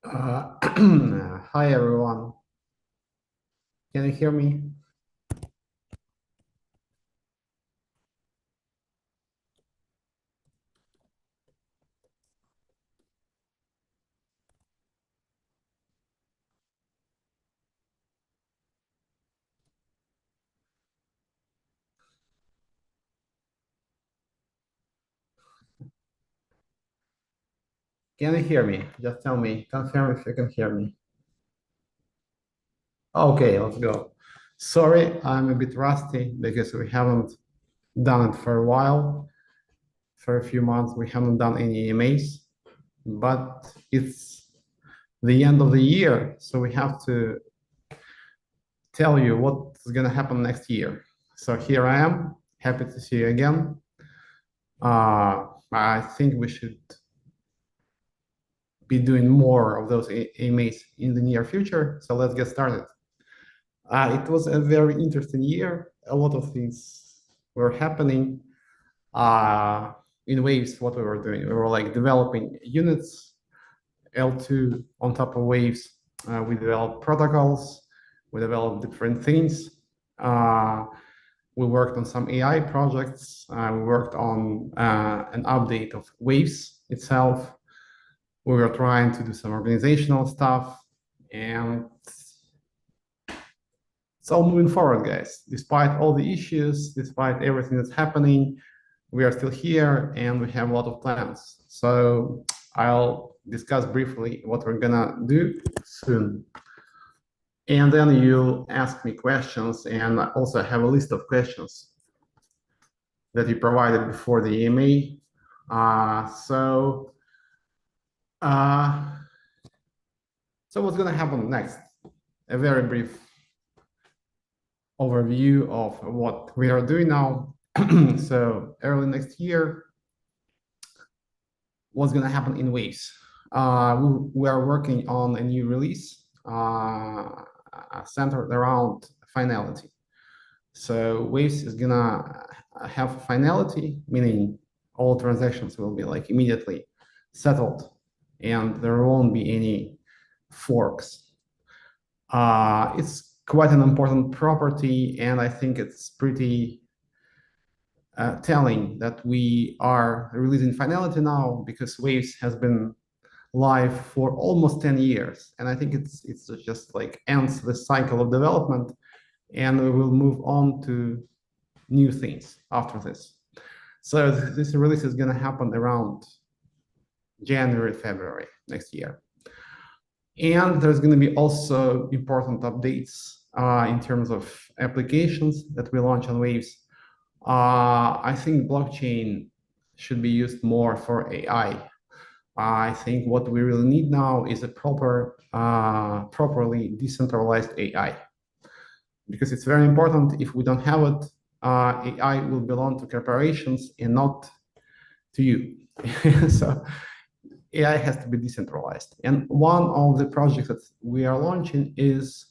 Hi everyone. Can you hear me? Can you hear me? Just tell me, confirm if you can hear me. Okay, let's go. Sorry, I'm a bit rusty because we haven't done it for a while. For a few months, we haven't done any EMAs, but it's the end of the year, so we have to tell you what's going to happen next year. So here I am, happy to see you again. I think we should be doing more of those AMAs in the near future. So let's get started. It was a very interesting year. A lot of things were happening in waves. What we were doing, we were like developing units, L2 on top of waves. We developed protocols. We developed different things. We worked on some AI projects. We worked on an update of waves itself. We were trying to do some organizational stuff, and it's all moving forward, guys. Despite all the issues, despite everything that's happening, we are still here and we have a lot of plans. So I'll discuss briefly what we're gonna do soon. And then you'll ask me questions, and I also have a list of questions that you provided before the EMA. So what's gonna happen next? A very brief overview of what we are doing now. So early next year, what's going to happen in waves? We are working on a new release centered around finality. So waves is going to have finality, meaning all transactions will be like immediately settled and there won't be any forks. It's quite an important property, and I think it's pretty telling that we are releasing finality now because Waves has been live for almost 10 years. And I think it's just like ends the cycle of development, and we will move on to new things after this. So this release is going to happen around January, February next year. And there's going to be also important updates in terms of applications that we launch on Waves. I think blockchain should be used more for AI. I think what we really need now is a properly decentralized AI, because it's very important. If we don't have it, AI will belong to corporations and not to you. So AI has to be decentralized. And one of the projects that we are launching is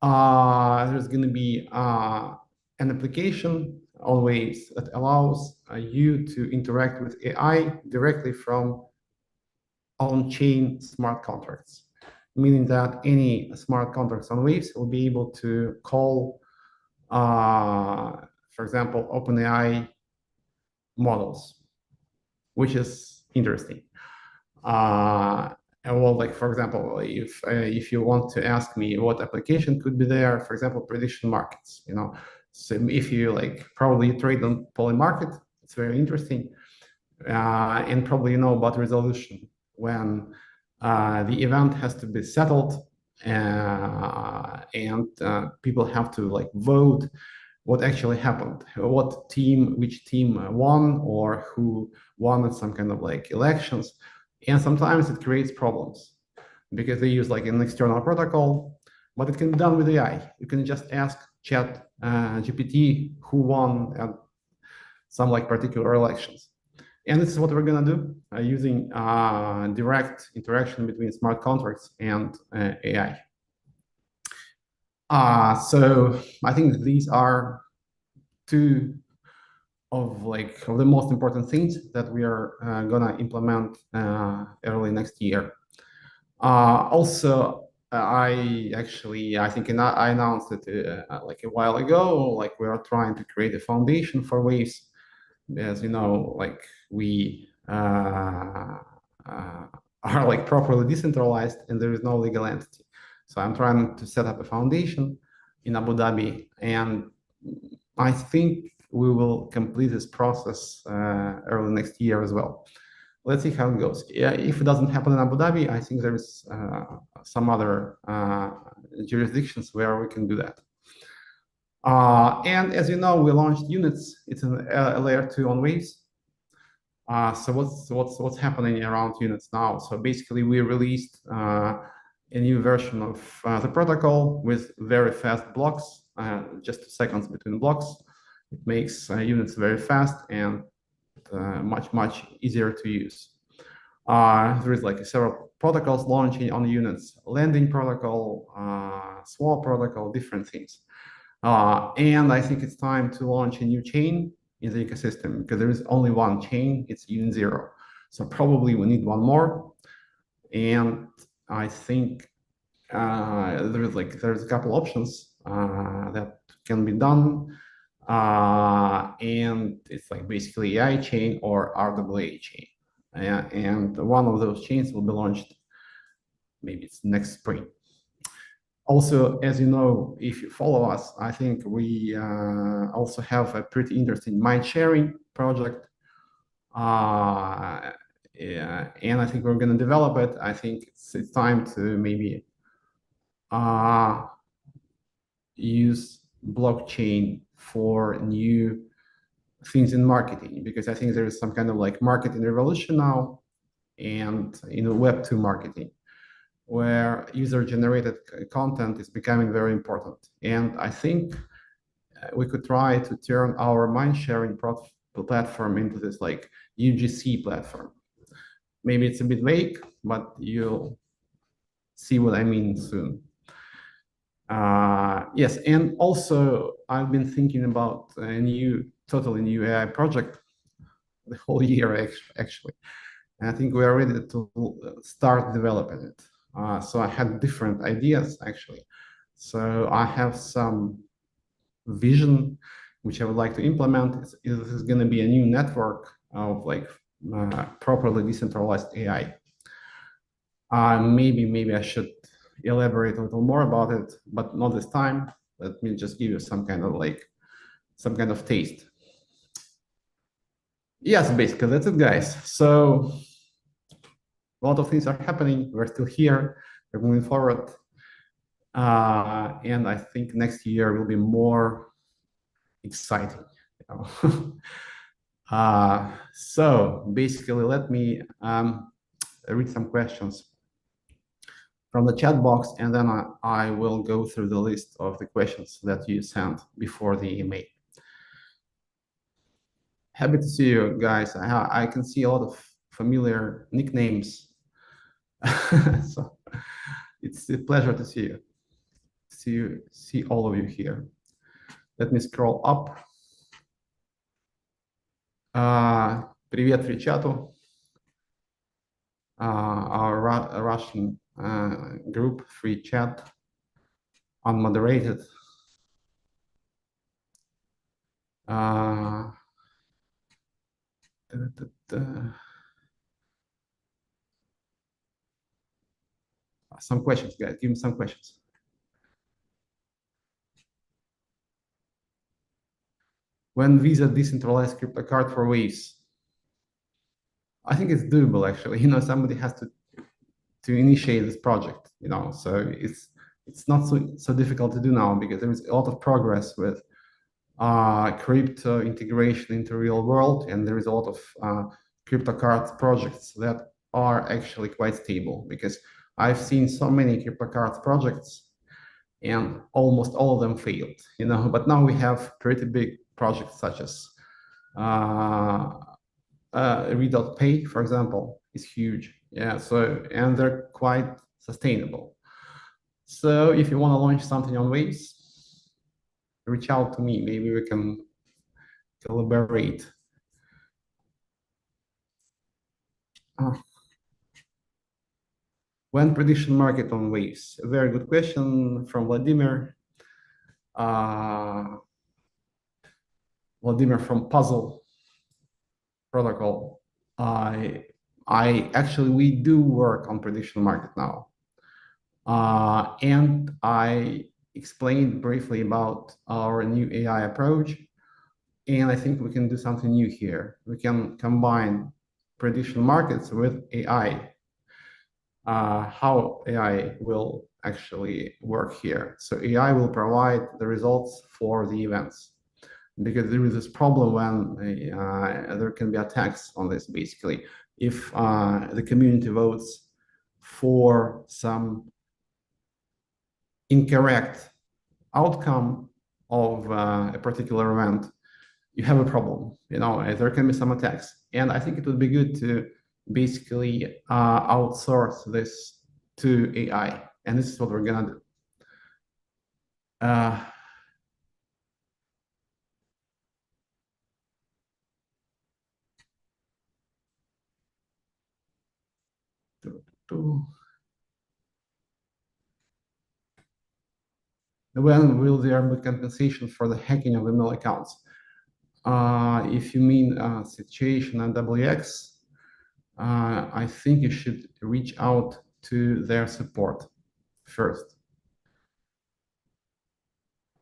there's going to be an application always that allows you to interact with AI directly from on-chain smart contracts, meaning that any smart contracts on Waves will be able to call, for example, OpenAI models, which is interesting. Well, like for example, if you want to ask me what application could be there, for example, prediction markets, so if you like probably trade on Polymarket, it's very interesting, and probably you know about resolution when the event has to be settled, and people have to like vote what actually happened, which team won, or who won in some kind of like elections. And sometimes it creates problems because they use like an external protocol, but it can be done with AI. You can just ask Chat GPT who won at some like particular elections. And this is what we're going to do using direct interaction between smart contracts and AI. So I think these are two of the most important things that we are gonna implement early next year. Also, I think I announced it like a while ago. Like we are trying to create a foundation for Waves. As you know, like we uh, are like properly decentralized, and there is no legal entity. So I'm trying to set up a foundation in Abu Dhabi, and I think we will complete this process early next year as well. Let's see how it goes. Yeah, if it doesn't happen in Abu Dhabi, I think there is some other jurisdictions where we can do that. And as you know, we launched units. It's a layer two on Waves. So what's happening around units now? So basically, we released a new version of the protocol with very fast blocks, just 2 seconds between blocks. It makes units very fast and much easier to use. There is like several protocols launching on units, lending protocol, swap protocol, different things. And I think it's time to launch a new chain in the ecosystem because there is only one chain, it's UN0. So probably we need one more. And I think there's a couple options that can be done. And it's like basically AI chain or RWA chain. And one of those chains will be launched maybe it's next spring. Also, as you know, if you follow us, I think we also have a pretty interesting mind sharing project. Yeah, and I think we're going to develop it. I think it's time to maybe uh, use blockchain for new things in marketing because I think there is some kind of like marketing revolution now and Web2 marketing where user-generated content is becoming very important. And I think we could try to turn our mind-sharing platform into this like UGC platform. Maybe it's a bit vague, but you'll see what I mean soon. Yes, and also I've been thinking about a totally new AI project the whole year actually. And I think we are ready to start developing it. So I had different ideas actually. So I have some vision which I would like to implement. This is going to be a new network of like properly decentralized AI. Maybe I should elaborate a little more about it, but not this time. Let me just give you some kind of taste. Yes, basically that's it, guys. So a lot of things are happening. We're still here. We're moving forward. And I think next year will be more exciting. So basically, let me read some questions from the chat box, and then I will go through the list of the questions that you sent before the email. Happy to see you guys. I can see a lot of familiar nicknames. So it's a pleasure to see you. See all of you here. Let me scroll up. Привет free чату. Our Russian group, free chat, unmoderated. Some questions, guys. Give me some questions. When Visa decentralized crypto card for Waves? I think it's doable actually. Somebody has to initiate this project. So it's not so difficult to do now because there is a lot of progress with crypto integration into real world, and there is a lot of crypto card projects that are actually quite stable because I've seen so many crypto card projects and almost all of them failed, but now we have pretty big projects such as Re.Pay, for example, is huge. Yeah, and they're quite sustainable. So if you want to launch something on Waves, reach out to me. Maybe we can collaborate. When prediction market on waves? A very good question from Vladimir. Uh, Vladimir from Puzzle Protocol. I I actually we do work on prediction market now. And I explained briefly about our new AI approach. And I think we can do something new here. We can combine prediction markets with AI. How AI will actually work here. So AI will provide the results for the events because there is this problem when there can be attacks on this basically. If the community votes for some incorrect outcome of a particular event, you have a problem. There can be some attacks, and I think it would be good to basically outsource this to AI, and this is what we're gonna do. Uh, to, to, when will there be compensation for the hacking of email accounts? If you mean situation on WX, I think you should reach out to their support first.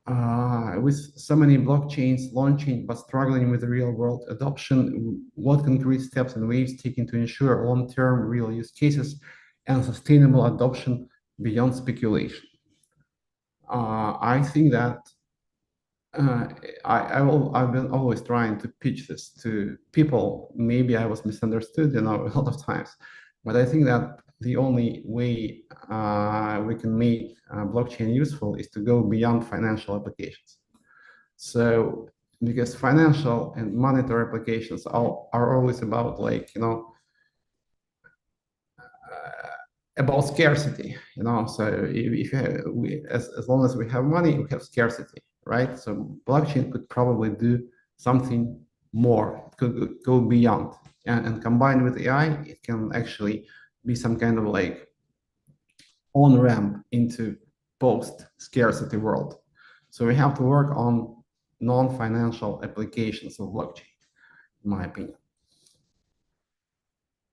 With so many blockchains launching but struggling with real world adoption, what concrete steps and ways taken to ensure long-term real use cases and sustainable adoption beyond speculation? I think that uh, I've been always trying to pitch this to people. Maybe I was misunderstood, a lot of times, but I think that the only way we can make blockchain useful is to go beyond financial applications. So, because financial and monetary applications are always about about scarcity, so if you have, as long as we have money, we have scarcity, right? So blockchain could probably do something more, it could go beyond, and combined with AI, it can actually be some kind of on ramp into post scarcity world. So we have to work on non-financial applications of blockchain, in my opinion.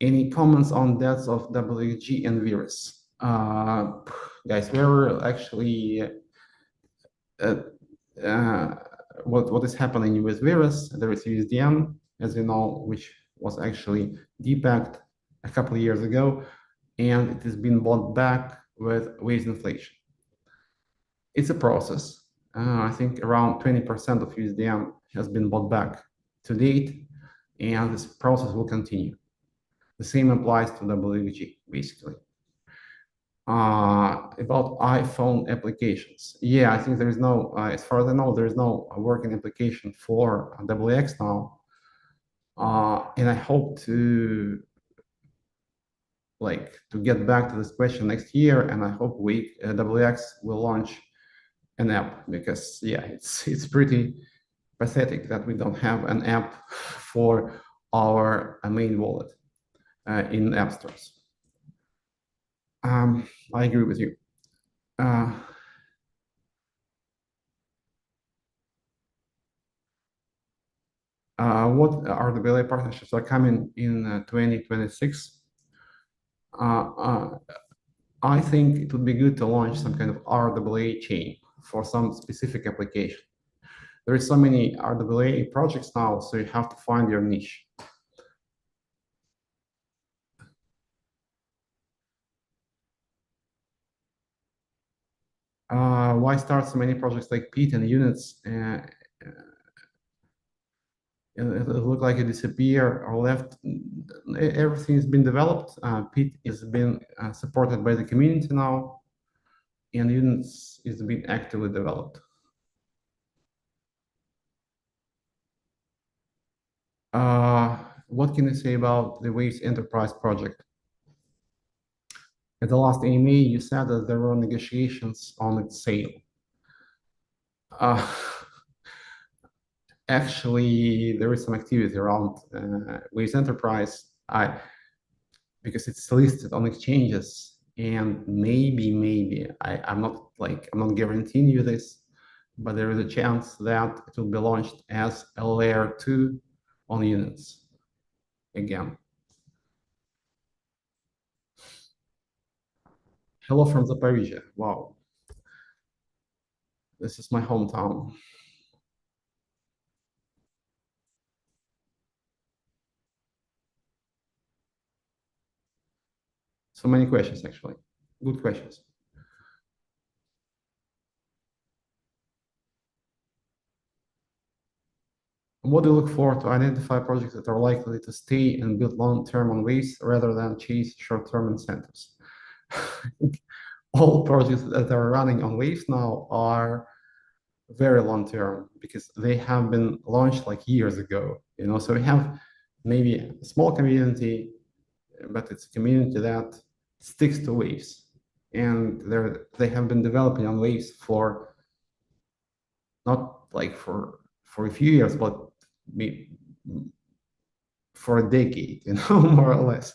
Any comments on deaths of WG and Virus? Guys, we were actually uh, uh, what is happening with Virus? There is USDN, as you know, which was actually depacked a couple of years ago, and it has been bought back with wage inflation. It's a process. I think around 20% of USDN has been bought back to date, and this process will continue. The same applies to WG, basically. About iPhone applications. Yeah, I think there is no, as far as I know, there is no working application for WX now. And I hope to get back to this question next year, and I hope WX will launch an app because yeah, it's pretty pathetic that we don't have an app for our main wallet in app stores. I agree with you. What RWA partnerships are coming in 2026? I think it would be good to launch some kind of RWA chain for some specific application. There is so many RWA projects now, so you have to find your niche. Why start so many projects like Pete and units? It looked like it disappeared or left. Everything has been developed. Pete is being supported by the community now, and units is being actively developed. What can you say about the Waves Enterprise project? At the last AMA, you said that there were negotiations on its sale. Uh, Actually, there is some activity around Waves Enterprise because it's listed on exchanges, And I'm not guaranteeing you this, but there is a chance that it will be launched as a layer 2 on units again. Hello from Zaporizhia. Wow, this is my hometown. So many questions, actually. Good questions. What do you look for to identify projects that are likely to stay and build long-term on Waves rather than chase short-term incentives? I think all projects that are running on Waves now are very long-term because they have been launched like years ago. So we have maybe a small community, but it's a community that sticks to Waves, and they have been developing on Waves for not like for a few years, but maybe for a decade, more or less.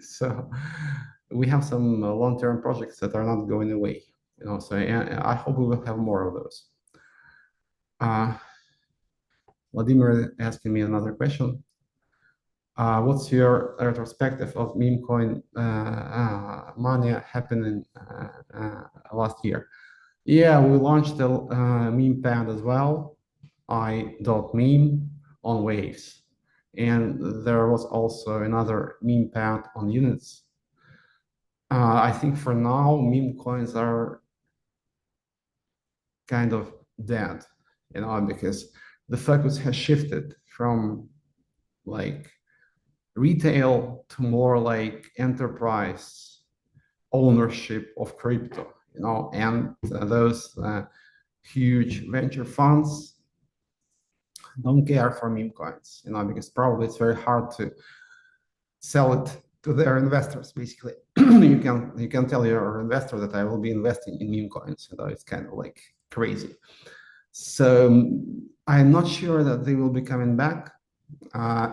So we have some long-term projects that are not going away, So I hope we will have more of those. Vladimir asking me another question. What's your retrospective of Memecoin mania happening last year? Yeah, we launched the meme pad as well, I.meme on Waves. And there was also another meme pad on units. I think for now, meme coins are kind of dead, because the focus has shifted from like retail to more like enterprise ownership of crypto, and those huge venture funds don't care for meme coins, because probably it's very hard to sell it to their investors. Basically, you can tell your investor that I will be investing in meme coins. It's kind of like crazy. So I'm not sure that they will be coming back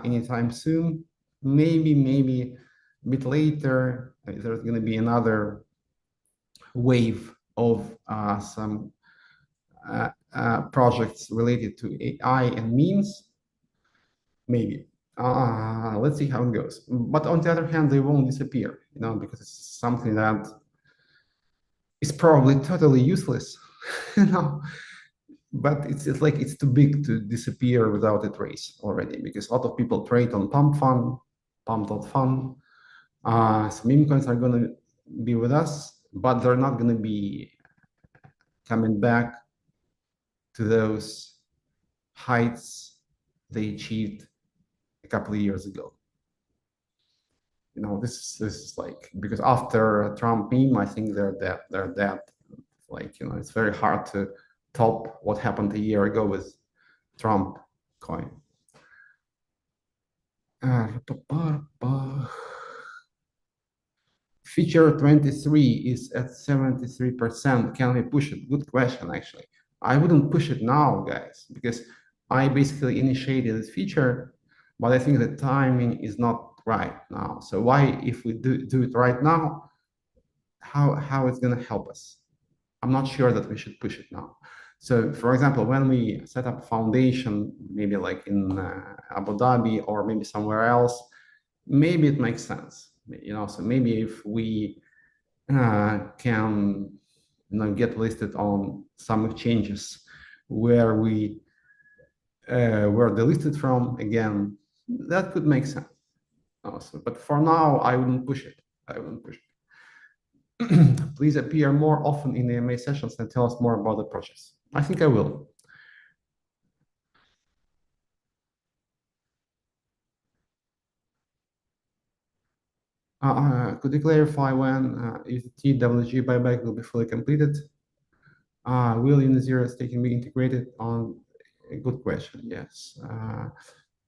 anytime soon. Maybe a bit later. There's going to be another wave of some projects related to AI and memes. Maybe. Let's see how it goes. But on the other hand, they won't disappear, because it's something that is probably totally useless, you know. But it's like it's too big to disappear without a trace already, because a lot of people trade on pump.fun. So meme coins are going to be with us, but they're not going to be coming back to those heights they achieved a couple of years ago. This is like, because after Trump meme, I think they're dead. They're dead. Like, it's very hard to top what happened a year ago with Trump coin. Feature 23 is at 73%. Can we push it? Good question, actually. I wouldn't push it now, guys, because I basically initiated this feature, but I think the timing is not right now. So why, if we do it right now, how it's going to help us? I'm not sure that we should push it now. So, for example, when we set up a foundation, maybe like in Abu Dhabi or maybe somewhere else, maybe it makes sense. So maybe if we can get listed on some exchanges where we were delisted from, again, that could make sense also. But for now, I wouldn't push it. I wouldn't push it. Please appear more often in the AMA sessions and tell us more about the process. I think I will. Could you clarify when TWG buyback will be fully completed? Will Unit0 staking be integrated on? A good question, yes.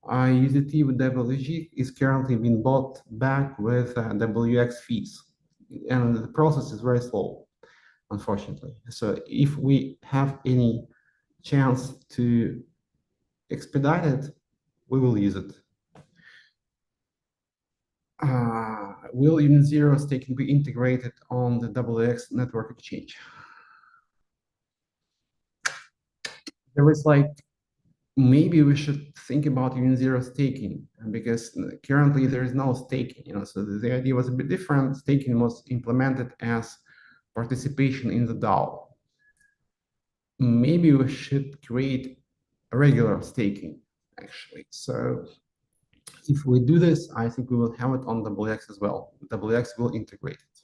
USDT with WG is currently being bought back with WX fees, and the process is very slow, unfortunately. So if we have any chance to expedite it, we will use it. Will Union Zero staking be integrated on the WX network exchange? There is like, maybe we should think about Union Zero staking, because currently there is no staking, so the idea was a bit different. Staking was implemented as participation in the DAO. Maybe we should create a regular staking, actually. So if we do this, I think we will have it on WX as well. WX will integrate it.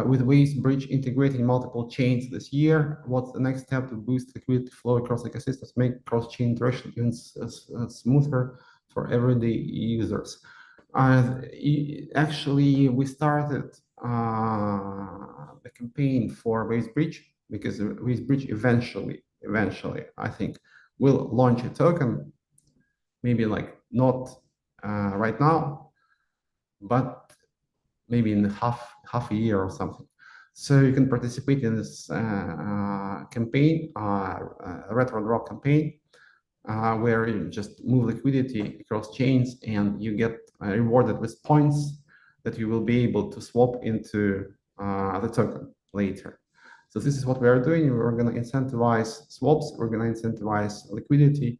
With Waves Bridge integrating multiple chains this year, what's the next step to boost liquidity flow across ecosystems, make cross-chain interaction even smoother for everyday users? Actually, we started the campaign for Waves Bridge, because Waves Bridge eventually, I think, will launch a token, maybe like not right now, but maybe in half a year or something. So you can participate in this campaign, retro draw campaign, where you just move liquidity across chains and you get rewarded with points that you will be able to swap into the token later. So this is what we are doing. We're going to incentivize swaps, we're going to incentivize liquidity,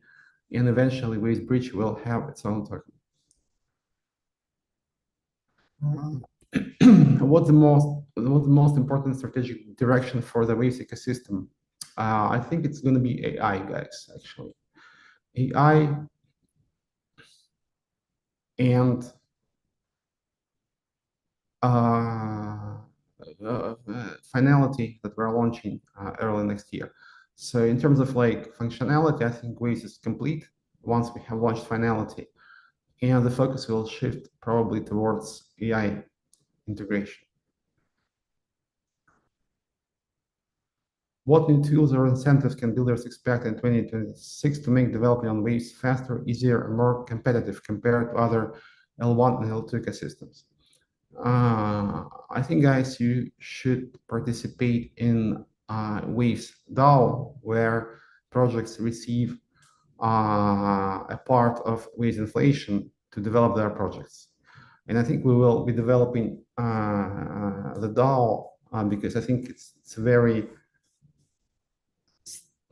and eventually Waves Bridge will have its own token. What's the most important strategic direction for the Waves ecosystem? I think it's going to be AI, guys, actually. AI and finality that we're launching early next year. So in terms of like functionality, I think Waves is complete once we have launched finality, and the focus will shift probably towards AI integration. What new tools or incentives can builders expect in 2026 to make developing on Waves faster, easier, and more competitive compared to other L1 and L2 ecosystems? I think, guys, you should participate in Waves DAO, where projects receive a part of Waves inflation to develop their projects. And I think we will be developing the DAO because I think it's a very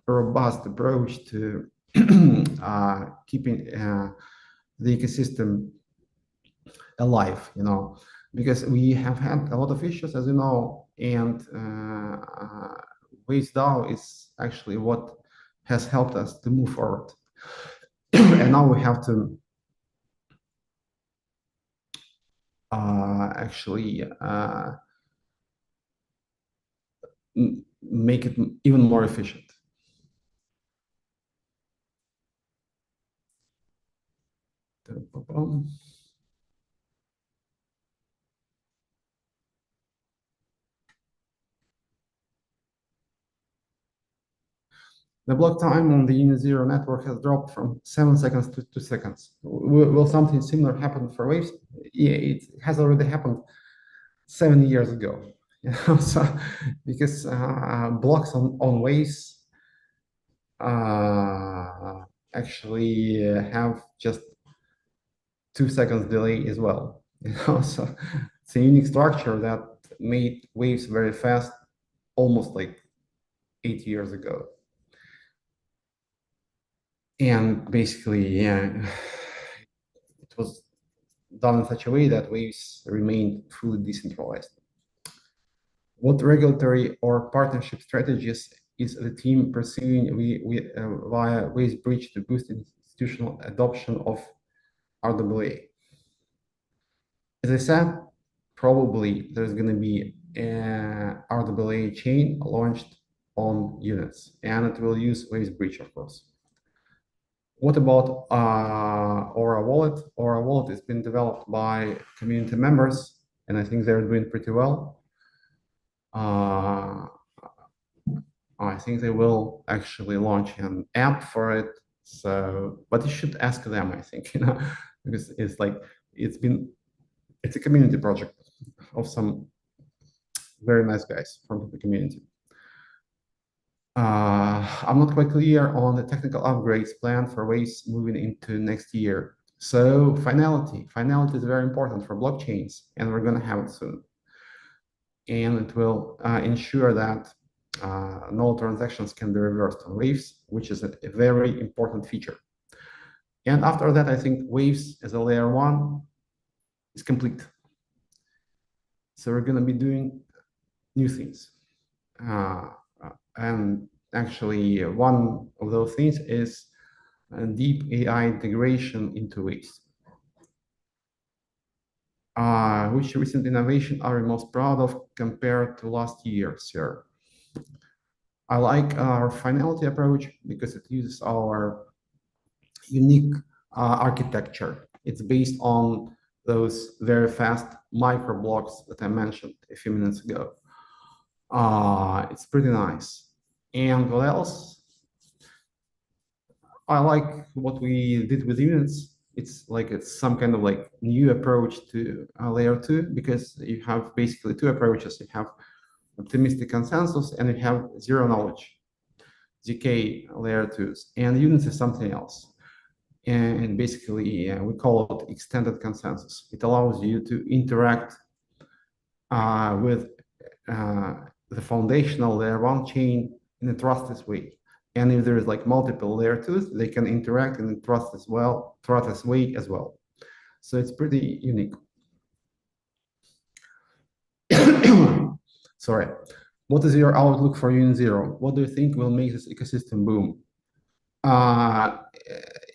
robust approach to keeping the ecosystem alive, because we have had a lot of issues, as you know, and Waves DAO is actually what has helped us to move forward. And now we have to actually make it even more efficient. The block time on the Union Zero network has dropped from 7 seconds to 2 seconds. Will something similar happen for Waves? Yeah, it has already happened 7 years ago. So because blocks on Waves actually have just 2 seconds delay as well. So it's a unique structure that made Waves very fast almost like 8 years ago. And basically, yeah, it was done in such a way that Waves remained fully decentralized. What regulatory or partnership strategies is the team pursuing via Waves Bridge to boost institutional adoption of RWA? As I said, probably there's going to be a RWA chain launched on units, and it will use Waves Bridge, of course. What about Aura Wallet? Aura Wallet has been developed by community members, and I think they're doing pretty well. I think they will actually launch an app for it. So, but you should ask them, I think, because it's like it's a community project of some very nice guys from the community. I'm not quite clear on the technical upgrades planned for Waves moving into next year. So finality is very important for blockchains, and we're going to have it soon. And it will ensure that no transactions can be reversed on waves, which is a very important feature. And after that, I think waves as a layer one is complete. So we're going to be doing new things. And actually, one of those things is deep AI integration into waves. Which recent innovation are you most proud of compared to last year, sir? I like our finality approach because it uses our unique architecture. It's based on those very fast micro blocks that I mentioned a few minutes ago. It's pretty nice. And what else? I like what we did with units. It's some kind of like new approach to layer two because you have basically two approaches. You have optimistic consensus and you have zero knowledge, ZK layer twos, and units is something else. And basically, we call it extended consensus. It allows you to interact with the foundational layer one chain in a trustless way. And if there is like multiple layer twos, they can interact in a trustless way as well. So it's pretty unique. Sorry. What is your outlook for Unit Zero? What do you think will make this ecosystem boom?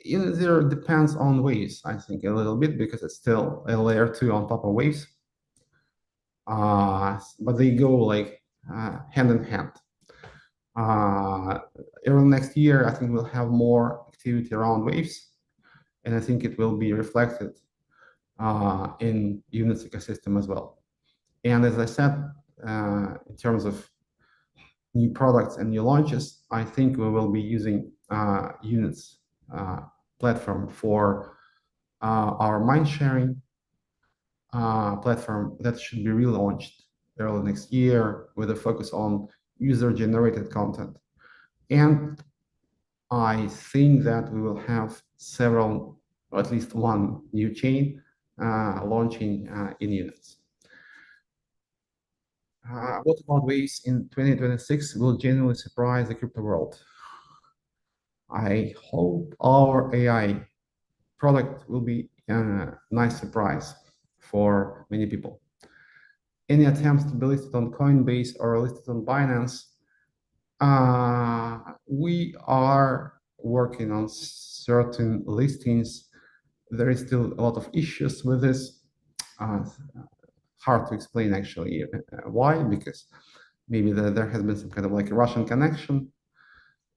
Unit Zero depends on waves, I think, a little bit because it's still a layer two on top of waves. But they go like hand in hand. Early next year, I think we'll have more activity around waves, and I think it will be reflected in Unit's ecosystem as well. And as I said, in terms of new products and new launches, I think we will be using Unit's platform for our mind sharing platform that should be relaunched early next year with a focus on user-generated content. And I think that we will have several, or at least one new chain launching in units. What about waves in 2026 will genuinely surprise the crypto world? I hope our AI product will be a nice surprise for many people. Any attempts to be listed on Coinbase or listed on Binance? We are working on certain listings. There is still a lot of issues with this. Hard to explain actually why, because maybe there has been some kind of like a Russian connection,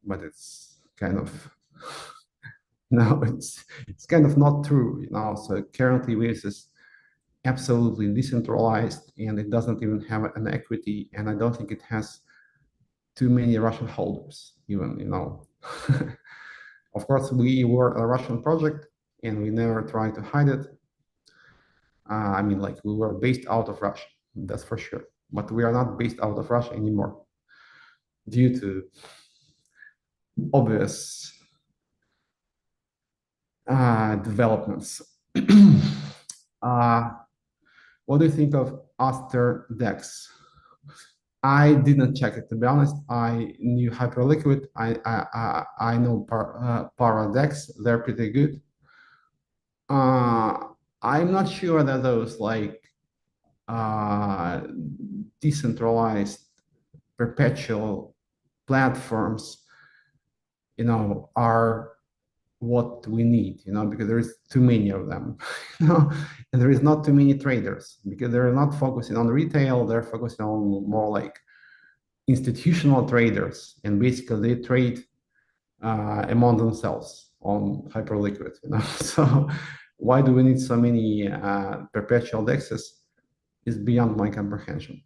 but it's kind of no, it's kind of not true, you know. So currently Waves is absolutely decentralized and it doesn't even have an equity, and I don't think it has too many Russian holders, even, you know. Of course, we were a Russian project and we never tried to hide it. I mean, like we were based out of Russia, that's for sure. But we are not based out of Russia anymore due to obvious developments. What do you think of Aster DEX? I didn't check it, to be honest. I knew Hyperliquid. I know Paradex. They're pretty good. I'm not sure that those like decentralized perpetual platforms, you know, are what we need, you know, because there is too many of them, you know, and there is not too many traders because they're not focusing on retail, they're focusing on more like institutional traders, and basically they trade among themselves on Hyperliquid, you know. So why do we need so many perpetual dexes is beyond my comprehension.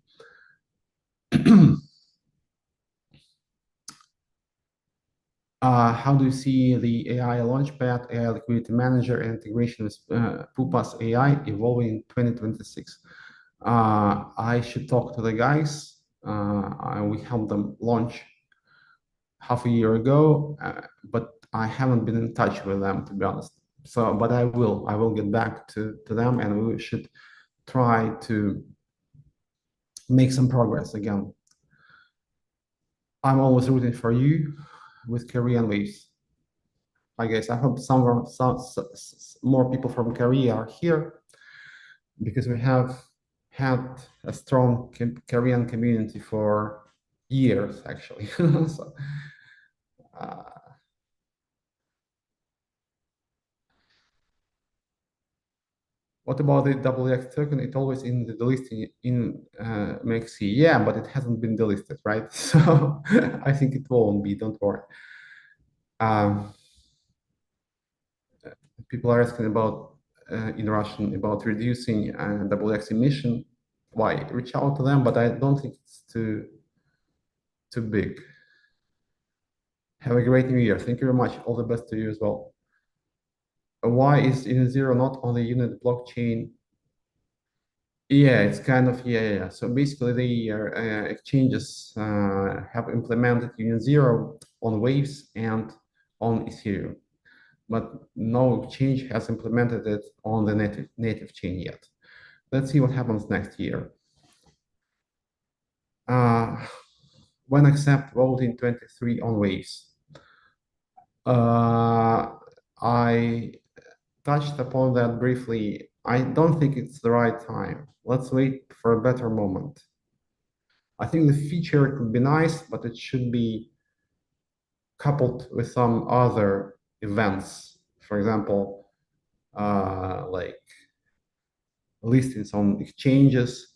How do you see the AI Launchpad, AI Liquidity Manager, and integration with Pupas AI evolving in 2026? I should talk to the guys. We helped them launch half a year ago, but I haven't been in touch with them, to be honest. So, but I will get back to them, and we should try to make some progress again. I'm always rooting for you with Korean waves. I guess I hope more people from Korea are here because we have had a strong Korean community for years, actually. So, uh, what about the WX token? It's always in the listing in Mexi. Yeah, but it hasn't been delisted, right? So I think it won't be. Don't worry. Um, People are asking about in Russian about reducing WX emission. Why? Reach out to them, but I don't think it's too big. Have a great new year. Thank you very much. All the best to you as well. Why is in zero not on the unit blockchain? Yeah, it's kind of yeah. So basically, the exchanges have implemented Unit Zero on Waves and on Ethereum, but no exchange has implemented it on the native chain yet. Let's see what happens next year. Uh, when accept vote in 23 on Waves. I touched upon that briefly. I don't think it's the right time. Let's wait for a better moment. I think the feature could be nice, but it should be coupled with some other events. For example, like listings on exchanges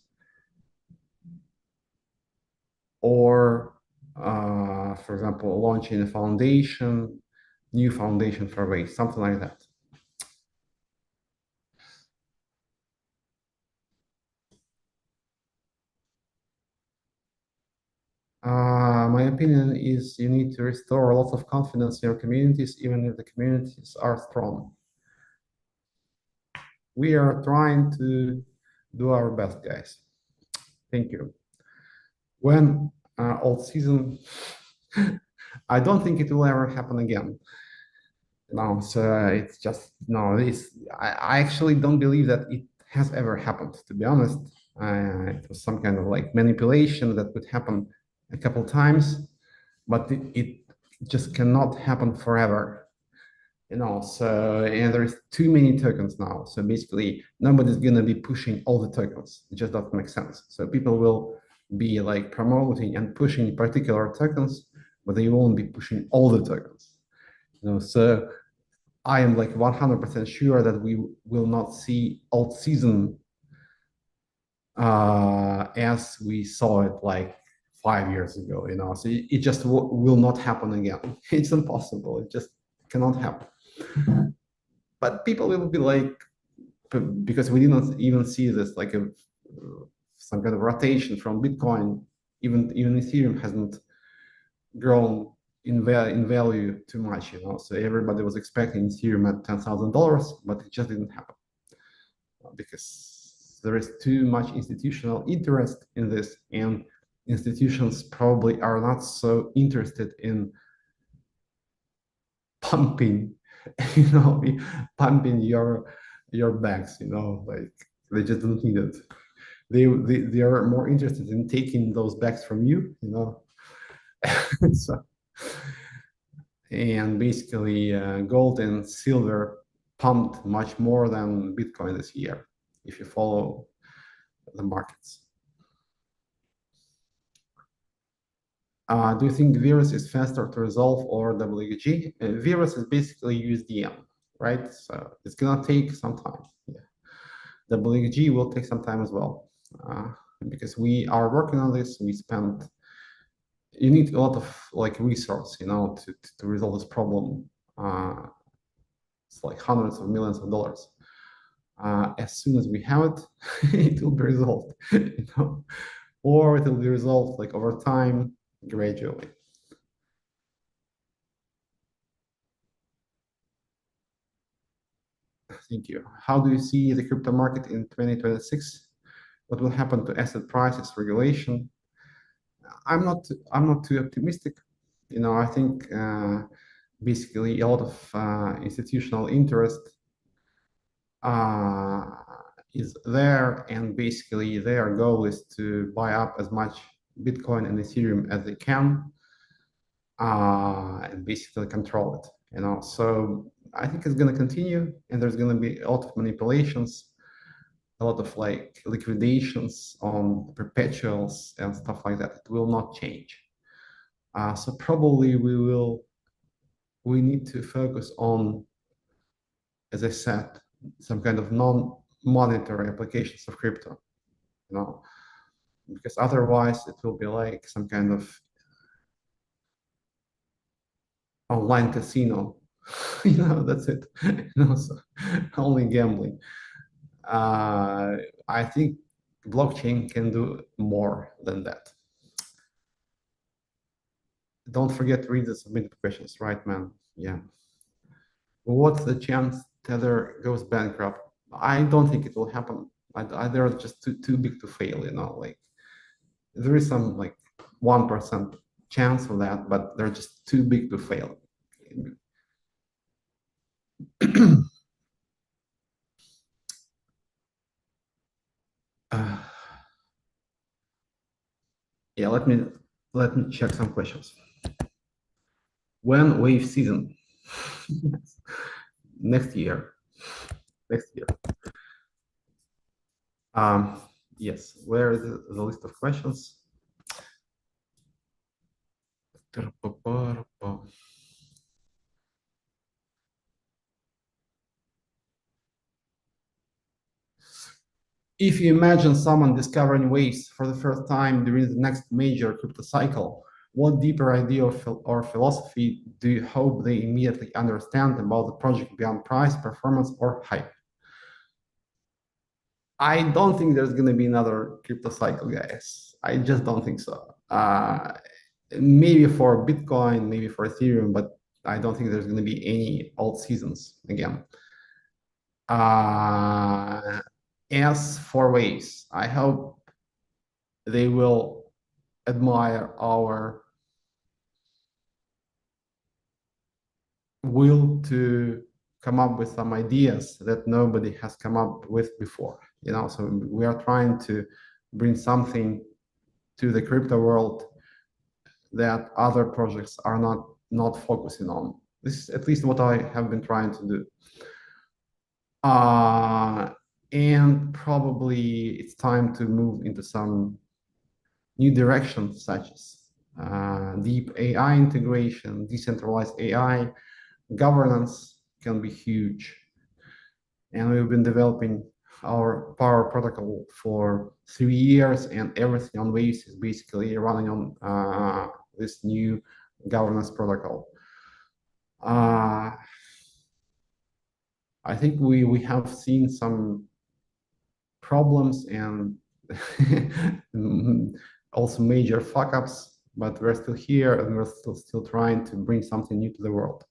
or, for example, launching a foundation, new foundation for race, something like that. My opinion is you need to restore lots of confidence in your communities, even if the communities are strong. We are trying to do our best, guys. Thank you. When old season, I don't think it will ever happen again. No, so it's just no. I actually don't believe that it has ever happened. To be honest, it was some kind of like manipulation that would happen a couple times, but it just cannot happen forever. So and there's too many tokens now. So basically, nobody's gonna be pushing all the tokens. It just doesn't make sense. So people will be like promoting and pushing particular tokens, but they won't be pushing all the tokens. So I am like 100% sure that we will not see alt season as we saw it like 5 years ago. So it just will not happen again. It's impossible. It just cannot happen. But people will be like, because we did not even see this like some kind of rotation from Bitcoin. Even Ethereum hasn't grown in value too much. So everybody was expecting Ethereum at $10,000, but it just didn't happen because there is too much institutional interest in this, and institutions probably are not so interested in pumping, you know, pumping your bags, like they just don't need it. They are more interested in taking those bags from you. So, and basically, gold and silver pumped much more than Bitcoin this year, if you follow the markets. Do you think virus is faster to resolve or WG? Virus is basically USDM, right? So it's gonna take some time. Yeah. WG will take some time as well, because we are working on this. You need a lot of like resource, to resolve this problem. It's like hundreds of millions of dollars. As soon as we have it, it will be resolved, or it will be resolved like over time, gradually. Thank you. How do you see the crypto market in 2026? What will happen to asset prices, regulation? I'm not too optimistic. I think basically a lot of institutional interest uh, is there, and basically their goal is to buy up as much Bitcoin and Ethereum as they can, and basically control it. So I think it's going to continue, and there's going to be a lot of manipulations, a lot of like liquidations on perpetuals and stuff like that. It will not change. So probably we need to focus on, as I said, some kind of non-monetary applications of crypto, you know, because otherwise it will be like some kind of online casino. That's it. So only gambling. I think blockchain can do more than that. Don't forget to read the submitted questions, right, man? Yeah. What's the chance Tether goes bankrupt? I don't think it will happen. They're just too big to fail, like there is some like 1% chance of that, but they're just too big to fail. uh, yeah, let me check some questions. When wave season? Next year. Next year. Um, yes. Where is the list of questions? If you imagine someone discovering waves for the first time during the next major crypto cycle, what deeper idea or philosophy do you hope they immediately understand about the project beyond price, performance, or hype? I don't think there's going to be another crypto cycle, guys. I just don't think so. Maybe for Bitcoin, maybe for Ethereum, but I don't think there's going to be any alt seasons again. As for waves, I hope they will admire our will to come up with some ideas that nobody has come up with before. So we are trying to bring something to the crypto world that other projects are not focusing on. This is at least what I have been trying to do. And probably it's time to move into some new directions, such as deep AI integration, decentralized AI, governance can be huge. And we've been developing our Power protocol for 3 years, and everything on Waves is basically running on this new governance protocol. I think we have seen some problems and also major fuck ups, but we're still here and we're still trying to bring something new to the world.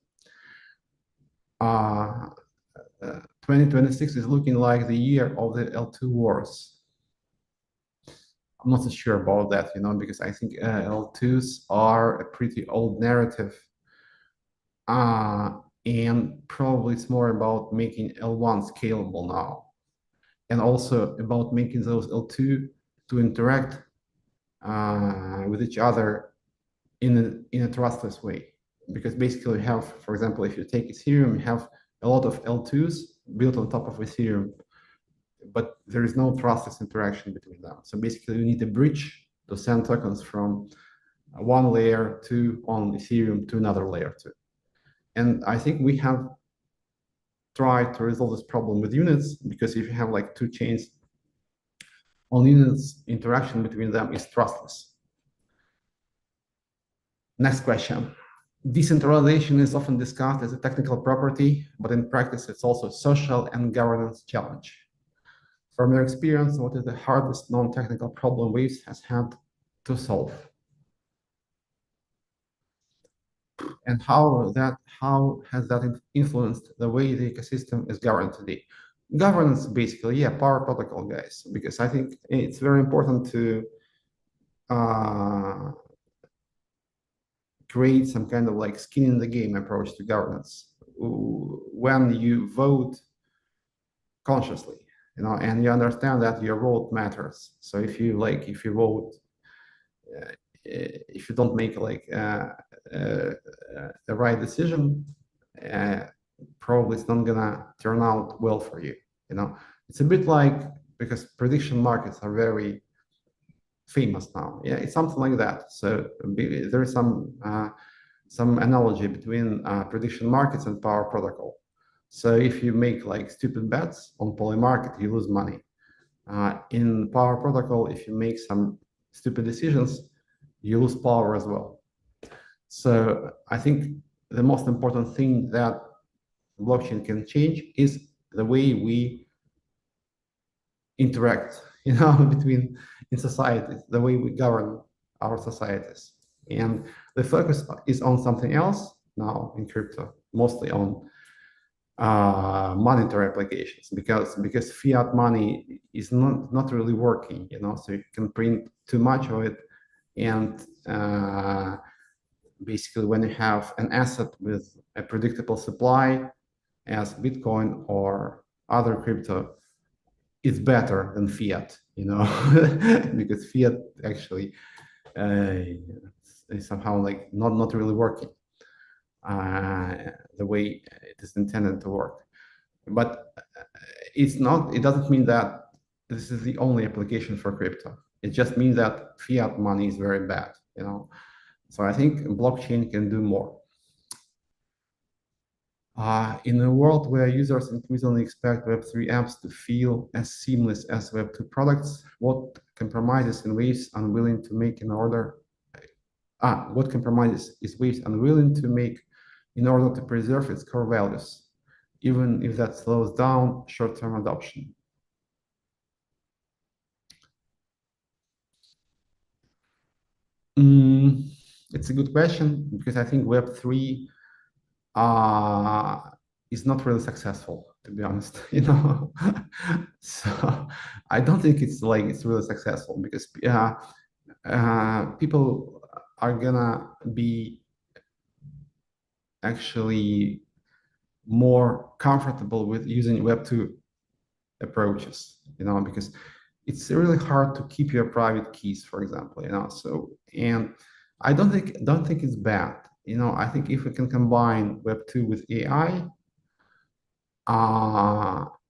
2026 is looking like the year of the L2 wars. I'm not so sure about that, because I think L2s are a pretty old narrative. And probably it's more about making L1 scalable now, and also about making those L2 to interact with each other in a trustless way. Because basically we have, for example, if you take Ethereum, you have a lot of L2s built on top of Ethereum, but there is no trustless interaction between them. So basically you need a bridge to send tokens from one layer two on Ethereum to another layer two. And I think we have tried to resolve this problem with units, because if you have like two chains on units, interaction between them is trustless. Next question. Decentralization is often discussed as a technical property, but in practice, it's also a social and governance challenge. From your experience, what is the hardest non-technical problem Waves has had to solve? And how has that influenced the way the ecosystem is governed today? Governance, basically, yeah, Power protocol, guys, because I think it's very important to create some kind of like skin in the game approach to governance. When you vote consciously, and you understand that your vote matters. So if you vote, uh, if you don't make uh, the right decision, uh, probably it's not gonna turn out well for you. You know, it's a bit like, because prediction markets are very famous now. Yeah, it's something like that. So there is some analogy between prediction markets and power protocol. So if you make like stupid bets on poly market, you lose money. In power protocol, if you make some stupid decisions, you lose power as well. So I think the most important thing that blockchain can change is the way we interact, between in societies, the way we govern our societies. And the focus is on something else now in crypto, mostly on monetary applications, because fiat money is not really working, so you can print too much of it, and basically when you have an asset with a predictable supply as Bitcoin or other crypto, it's better than fiat, because fiat actually is somehow like not really working the way it is intended to work. But it doesn't mean that this is the only application for crypto. It just means that fiat money is very bad. So I think blockchain can do more. In a world where users increasingly expect Web3 apps to feel as seamless as Web2 products, what compromises in ways unwilling to make in order what compromises is Waves unwilling to make in order to preserve its core values, even if that slows down short-term adoption? It's a good question, because I think Web3 uh, is not really successful, to be honest. So I don't think it's really successful, because people are gonna be actually more comfortable with using Web2 approaches, because it's really hard to keep your private keys, for example, so, and I don't think it's bad. I think if we can combine Web2 with AI,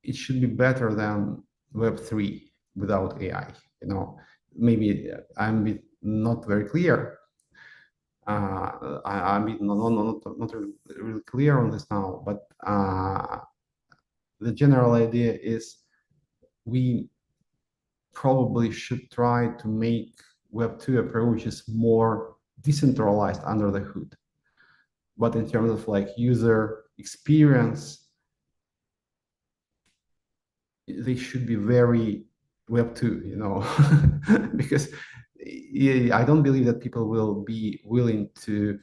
it should be better than Web3 without AI. Maybe I'm not very clear. I'm not really clear on this now, but the general idea is we probably should try to make Web2 approaches more decentralized under the hood. But in terms of like user experience, they should be very Web2, because I don't believe that people will be willing to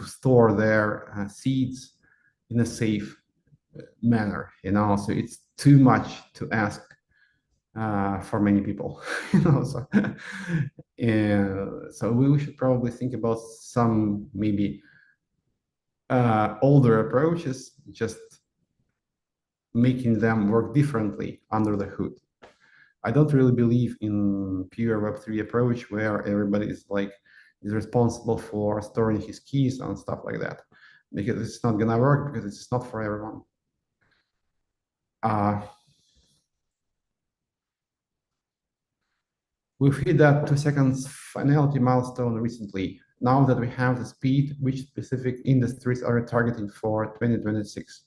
store their seeds in a safe manner, so it's too much to ask for many people, so and so we should probably think about some maybe older approaches, just making them work differently under the hood. I don't really believe in pure Web3 approach where everybody is responsible for storing his keys and stuff like that, because it's not gonna work, because it's not for everyone. We've hit that 2 seconds finality milestone recently. Now that we have the speed, which specific industries are we targeting for 2026?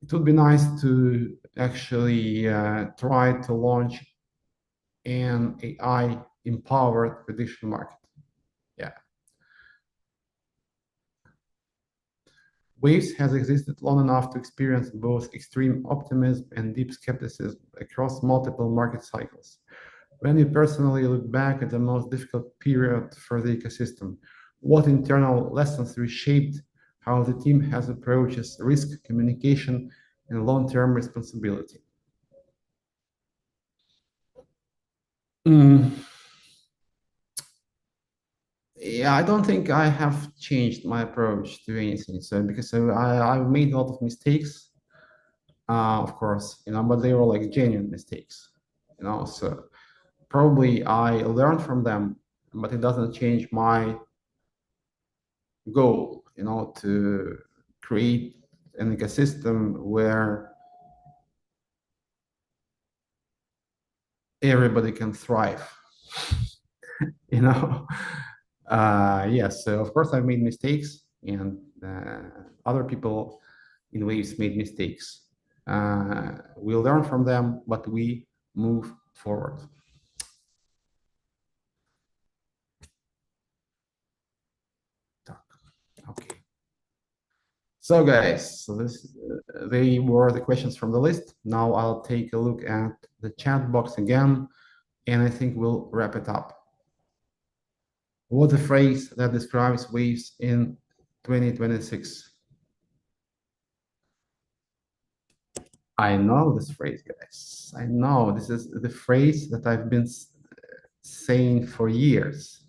It would be nice to actually try to launch an AI-empowered prediction market. Yeah. Waves has existed long enough to experience both extreme optimism and deep skepticism across multiple market cycles. When you personally look back at the most difficult period for the ecosystem, what internal lessons reshaped how the team has approaches risk, communication, and long-term responsibility? Yeah, Yeah, I don't think I have changed my approach to anything. So because I've made a lot of mistakes, of course, but they were like genuine mistakes, So probably I learned from them, but it doesn't change my goal, to create an ecosystem where everybody can thrive, you know. Yes, so of course I've made mistakes, and other people in waves made mistakes. We learn from them, but we move forward. Okay. So guys, they were the questions from the list. Now I'll take a look at the chat box again, and I think we'll wrap it up. What's the phrase that describes waves in 2026? I know this phrase, guys. I know this is the phrase that I've been saying for years.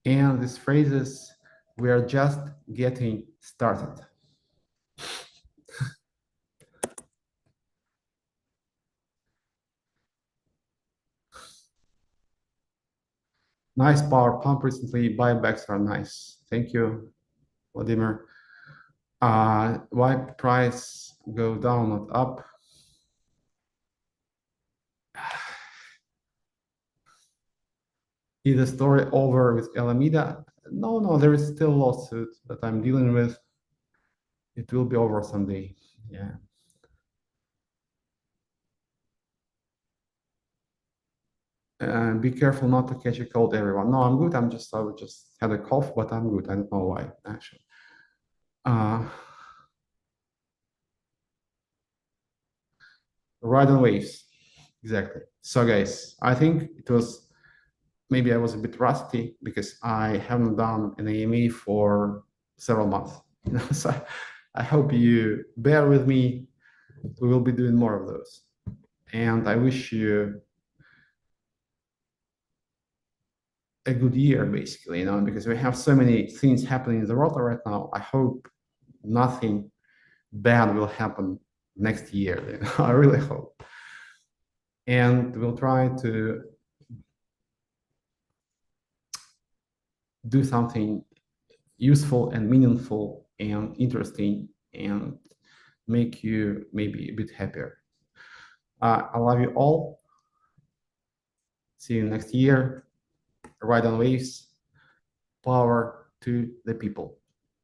And this phrase is, we are just getting started. Nice power pump recently. Buybacks are nice. Thank you, Vladimir. Why price go down, not up? Is the story over with Alameda? No, no, there is still a lawsuit that I'm dealing with. It will be over someday. Yeah. Be careful not to catch a cold, everyone. No, I'm good. I would just had a cough, but I'm good. I don't know why, actually. Uh, Ride on waves. Exactly. So, guys, I think it was maybe I was a bit rusty because I haven't done an AMA for several months. So I hope you bear with me. We will be doing more of those. And I wish you a good year, basically, because we have so many things happening in the world right now. I hope nothing bad will happen next year. I really hope. And we'll try to do something useful and meaningful and interesting and make you maybe a bit happier. I love you all. See you next year. Ride on waves. Power to the people.